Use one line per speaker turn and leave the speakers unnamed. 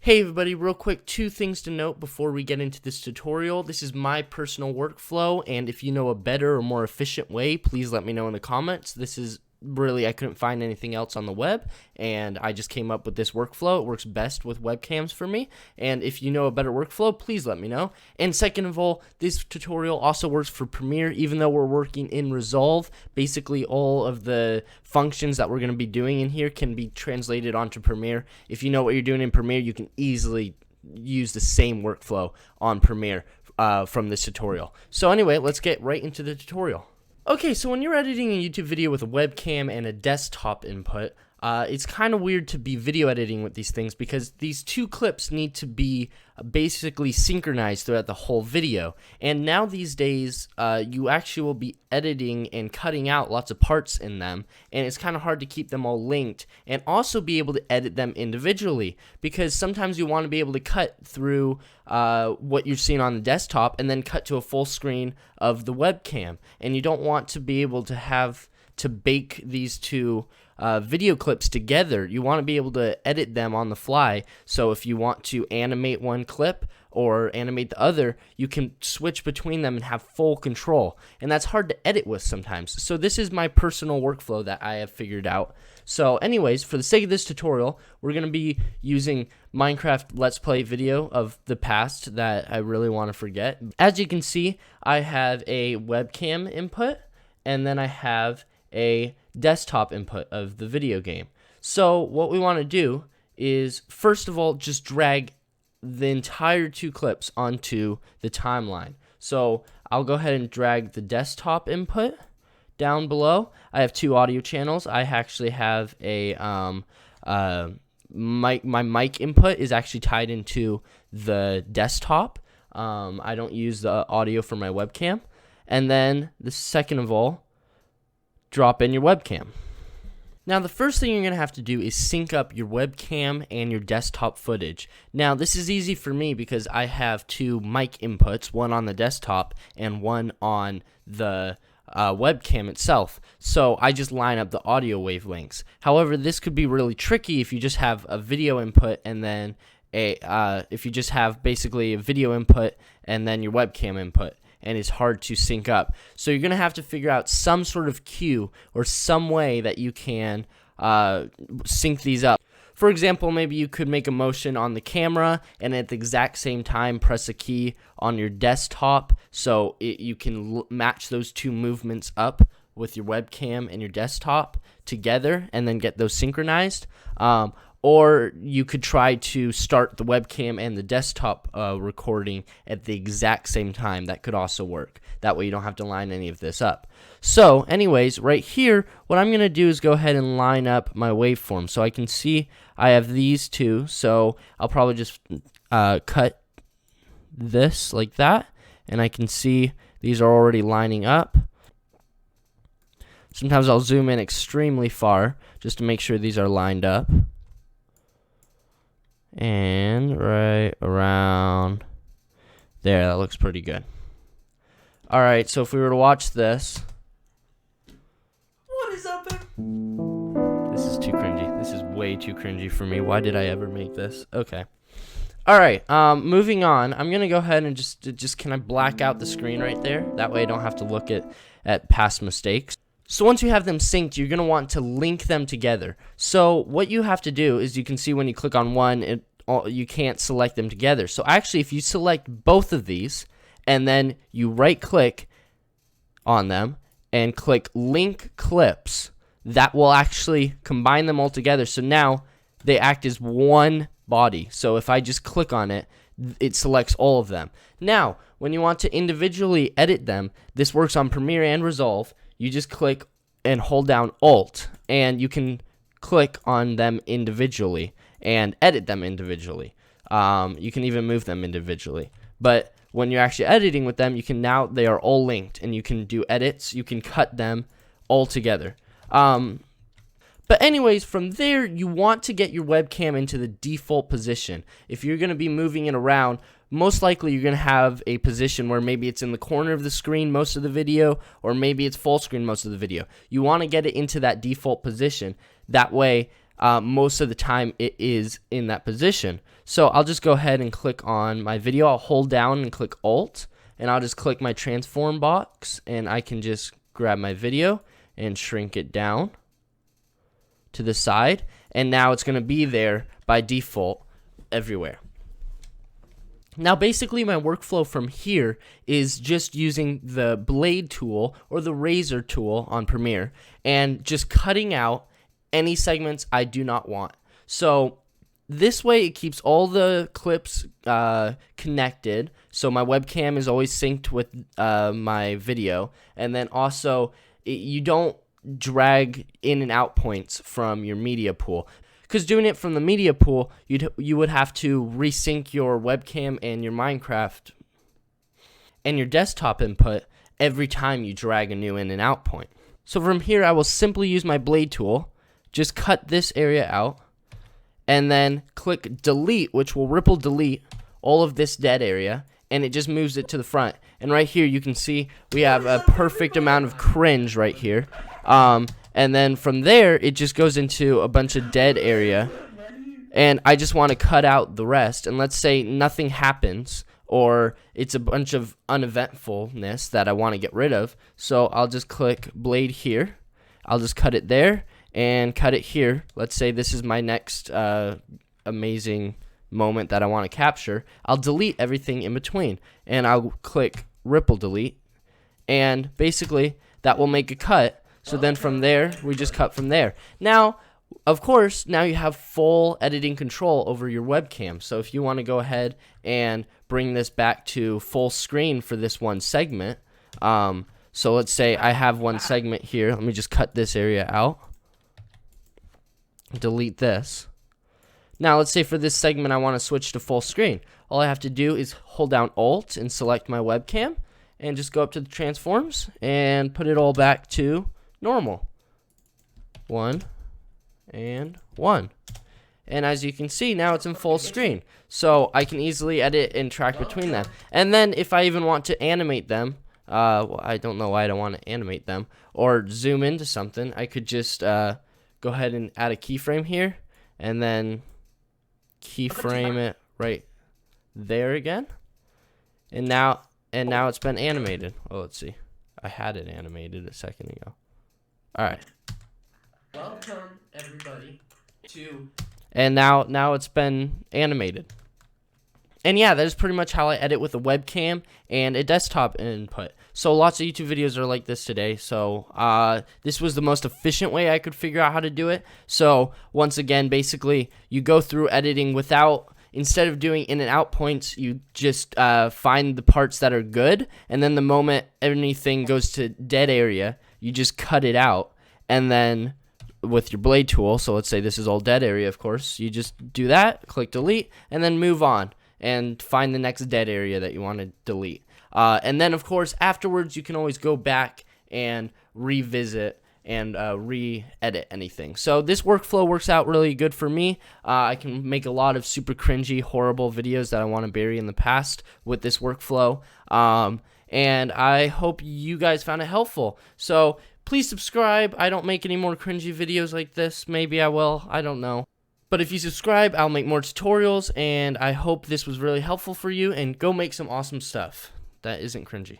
Hey everybody, real quick, two things to note before we get into this tutorial. This is my personal workflow, and if you know a better or more efficient way, please let me know in the comments. This is really, I couldn't find anything else on the web, and I just came up with this workflow. It works best with webcams for me, and if you know a better workflow, please let me know. And second of all, this tutorial also works for Premiere, even though we're working in Resolve. Basically, all of the functions that we're going to be doing in here can be translated onto Premiere. If you know what you're doing in Premiere, you can easily use the same workflow on Premiere from this tutorial. So anyway, let's get right into the tutorial. Okay, so when you're editing a YouTube video with a webcam and a desktop input, it's kind of weird to be video editing with these things because these two clips need to be basically synchronized throughout the whole video. And now these days, you actually will be editing and cutting out lots of parts in them, and it's kind of hard to keep them all linked and also be able to edit them individually, because sometimes you want to be able to cut through what you're seeing on the desktop and then cut to a full screen of the webcam, and you don't want to be able to have to bake these two video clips together. You want to be able to edit them on the fly, so if you want to animate one clip or animate the other, you can switch between them and have full control, and that's hard to edit with sometimes. So this is my personal workflow that I have figured out. So anyways, for the sake of this tutorial, we're going to be using Minecraft Let's Play video of the past that I really want to forget. As you can see, I have a webcam input, and then I have a desktop input of the video game. So what we want to do is, first of all, just drag the entire two clips onto the timeline. So I'll go ahead and drag the desktop input down below. I have two audio channels. I actually have a my mic input is actually tied into the desktop. I don't use the audio for my webcam. And then the second of all, drop in your webcam. Now the first thing you're going to have to do is sync up your webcam and your desktop footage. Now this is easy for me because I have two mic inputs, one on the desktop and one on the webcam itself. So I just line up the audio wavelengths. However, this could be really tricky if you just have a video input and then if you just have basically a video input and then your webcam input, and it's hard to sync up. So you're going to have to figure out some sort of cue or some way that you can sync these up. For example, maybe you could make a motion on the camera and at the exact same time press a key on your desktop, so you can match those two movements up with your webcam and your desktop together and then get those synchronized. Or you could try to start the webcam and the desktop recording at the exact same time. That could also work. That way you don't have to line any of this up. So anyways, right here, what I'm going to do is go ahead and line up my waveform. So I can see I have these two. So I'll probably just cut this like that. And I can see these are already lining up. Sometimes I'll zoom in extremely far just to make sure these are lined up. And right around there, that looks pretty good. Alright, so if we were to watch this. What is up? This is too cringy. This is way too cringy for me. Why did I ever make this? Okay. Alright, moving on. I'm going to go ahead and just can I black out the screen right there? That way I don't have to look at past mistakes. So once you have them synced, you're going to want to link them together. So what you have to do is, you can see when you click on one, you can't select them together. So actually, if you select both of these and then you right click on them and click link clips, that will actually combine them all together. So now they act as one body. So if I just click on it, it selects all of them. Now, when you want to individually edit them, this works on Premiere and Resolve. You just click and hold down Alt, and you can click on them individually and edit them individually. You can even move them individually. But when you're actually editing with them, they are all linked, and you can do edits. You can cut them all together. But anyways, from there, you want to get your webcam into the default position. If you're going to be moving it around, most likely you're going to have a position where maybe it's in the corner of the screen most of the video, or maybe it's full screen most of the video. You want to get it into that default position. That way, most of the time it is in that position. So I'll just go ahead and click on my video. I'll hold down and click Alt, and I'll just click my transform box, and I can just grab my video and shrink it down to the side, and now it's going to be there by default everywhere. Now basically my workflow from here is just using the blade tool or the razor tool on Premiere and just cutting out any segments I do not want. So this way it keeps all the clips connected, so my webcam is always synced with my video, and then also you don't drag in and out points from your media pool. Because doing it from the media pool, you would have to resync your webcam and your Minecraft and your desktop input every time you drag a new in and out point. So from here, I will simply use my blade tool, just cut this area out, and then click delete, which will ripple delete all of this dead area, and it just moves it to the front. And right here, you can see we have a perfect amount of cringe right here. And then from there, it just goes into a bunch of dead area, and I just want to cut out the rest. And let's say nothing happens, or it's a bunch of uneventfulness that I want to get rid of. So I'll just click blade here. I'll just cut it there and cut it here. Let's say this is my next amazing moment that I want to capture. I'll delete everything in between, and I'll click ripple delete, and basically that will make a cut. So then from there, we just cut from there. Now, of course, now you have full editing control over your webcam. So if you want to go ahead and bring this back to full screen for this one segment, so let's say I have one segment here. Let me just cut this area out. Delete this. Now, let's say for this segment, I want to switch to full screen. All I have to do is hold down Alt and select my webcam, and just go up to the transforms and put it all back to normal. 1 and 1. And as you can see, now it's in full screen. So I can easily edit and track between them. And then if I even want to animate them, well, I don't know why I don't want to animate them, or zoom into something, I could just go ahead and add a keyframe here, and then keyframe it right there again. And now it's been animated. Oh, let's see. I had it animated a second ago. All right. Welcome everybody to. And now it's been animated. And yeah, that is pretty much how I edit with a webcam and a desktop input. So lots of YouTube videos are like this today. So this was the most efficient way I could figure out how to do it. So once again, basically, you go through editing without, instead of doing in and out points, you just find the parts that are good. And then the moment anything goes to dead area, you just cut it out. And then with your blade tool, so let's say this is all dead area, of course, you just do that, click delete, and then move on and find the next dead area that you want to delete. And then, of course, afterwards, you can always go back and revisit and re-edit anything. So this workflow works out really good for me. I can make a lot of super cringy, horrible videos that I want to bury in the past with this workflow. And I hope you guys found it helpful. So please subscribe. I don't make any more cringy videos like this. Maybe I will. I don't know. But if you subscribe, I'll make more tutorials, and I hope this was really helpful for you, and go make some awesome stuff that isn't cringy.